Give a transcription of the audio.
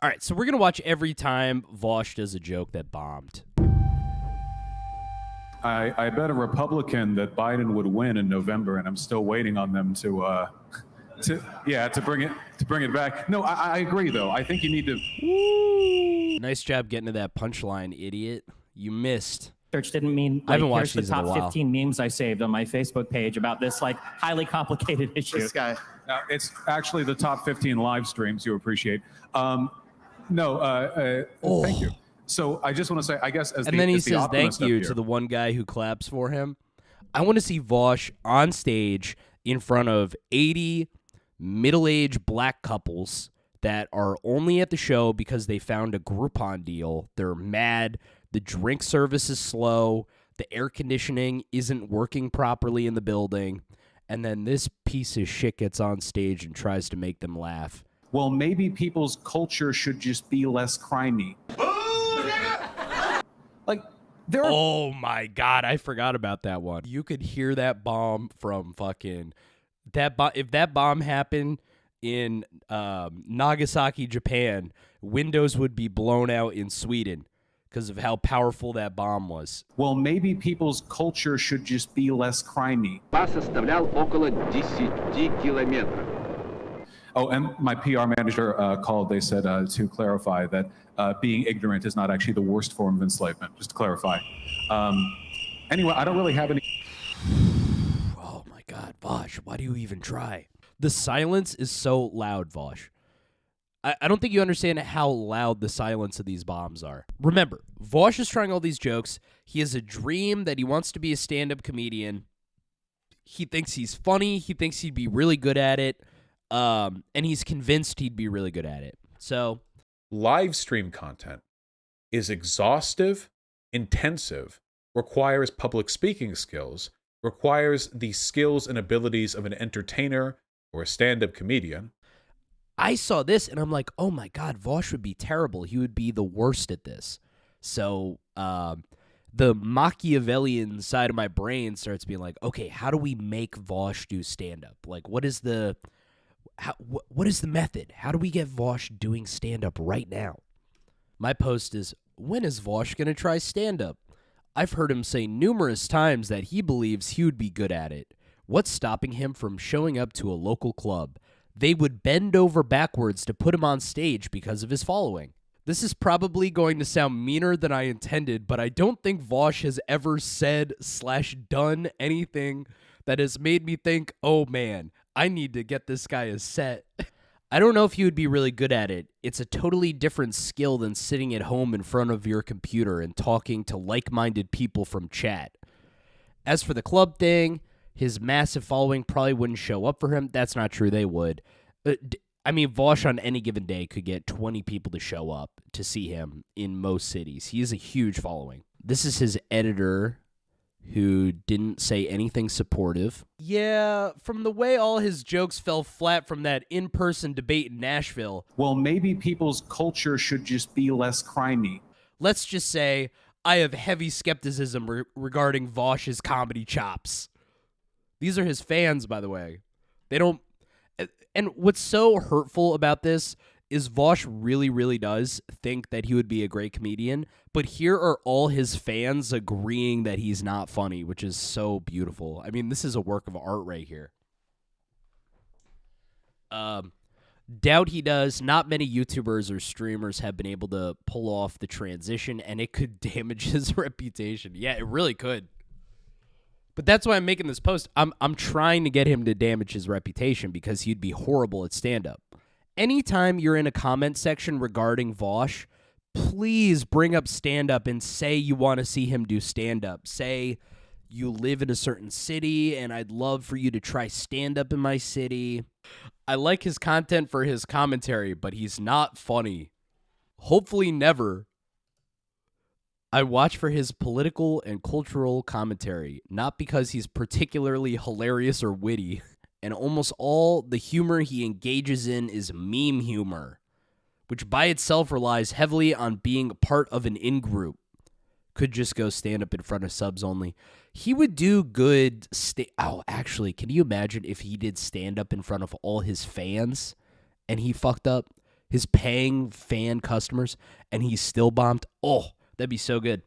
All right, so we're going to watch every time Vaush does a joke that bombed. I bet a Republican that Biden would win in November, and I'm still waiting on them to bring it back. No, I agree though. I think you need to. Woo. Nice job getting to that punchline, idiot. You missed. Research didn't mean I haven't watched here's the these in a top while. 15 memes I saved on my Facebook page about this highly complicated issue. This guy. It's actually the top 15 live streams you appreciate. Thank you. So I just want to say, I guess, and then he says thank you to the one guy who claps for him. I want to see Vaush on stage in front of 80 middle-aged black couples that are only at the show because they found a Groupon deal. They're mad. The drink service is slow. The air conditioning isn't working properly in the building. And then this piece of shit gets on stage and tries to make them laugh. Well, maybe people's culture should just be less crimey. Oh my God, I forgot about that one. You could hear that bomb from fucking if that bomb happened in Nagasaki, Japan, windows would be blown out in Sweden because of how powerful that bomb was. Well, maybe people's culture should just be less crimey. Составлял около 10 километров. Oh, and my PR manager called. They said to clarify that being ignorant is not actually the worst form of enslavement, just to clarify. Anyway, I don't really have any... Oh my God, Vaush, why do you even try? The silence is so loud, Vaush. I don't think you understand how loud the silence of these bombs are. Remember, Vaush is trying all these jokes. He has a dream that he wants to be a stand-up comedian. He thinks he's funny. He thinks he'd be really good at it. And he's convinced he'd be really good at it. So, live stream content is exhaustive, intensive, requires public speaking skills, requires the skills and abilities of an entertainer or a stand-up comedian. I saw this and I'm like, oh my God, Vaush would be terrible. He would be the worst at this. So the Machiavellian side of my brain starts being like, okay, how do we make Vaush do stand-up? Like, what is the method? How do we get Vaush doing stand-up right now? My post is, when is Vaush going to try stand-up? I've heard him say numerous times that he believes he would be good at it. What's stopping him from showing up to a local club? They would bend over backwards to put him on stage because of his following. This is probably going to sound meaner than I intended, but I don't think Vaush has ever said/done anything that has made me think, oh man, I need to get this guy a set. I don't know if you would be really good at it. It's a totally different skill than sitting at home in front of your computer and talking to like-minded people from chat. As for the club thing, his massive following probably wouldn't show up for him. That's not true. They would. I mean, Vaush on any given day could get 20 people to show up to see him in most cities. He has a huge following. This is his editor, who didn't say anything supportive. Yeah, from the way all his jokes fell flat from that in-person debate in Nashville. Well, maybe people's culture should just be less crimey. Let's just say I have heavy skepticism regarding Vaush's comedy chops. These are his fans, by the way. They don't... And what's so hurtful about this is Vaush really, really does think that he would be a great comedian, but here are all his fans agreeing that he's not funny, which is so beautiful. I mean, this is a work of art right here. Doubt he does. Not many YouTubers or streamers have been able to pull off the transition, and it could damage his reputation. Yeah, it really could. But that's why I'm making this post. I'm trying to get him to damage his reputation because he'd be horrible at stand-up. Anytime you're in a comment section regarding Vaush, please bring up stand-up and say you want to see him do stand-up. Say you live in a certain city and I'd love for you to try stand-up in my city. I like his content for his commentary, but he's not funny. Hopefully never. I watch for his political and cultural commentary, not because he's particularly hilarious or witty. And almost all the humor he engages in is meme humor, which by itself relies heavily on being part of an in-group. Could just go stand up in front of subs only. He would do good... actually, can you imagine if he did stand up in front of all his fans and he fucked up? his paying fan customers, and he still bombed. Oh, that'd be so good.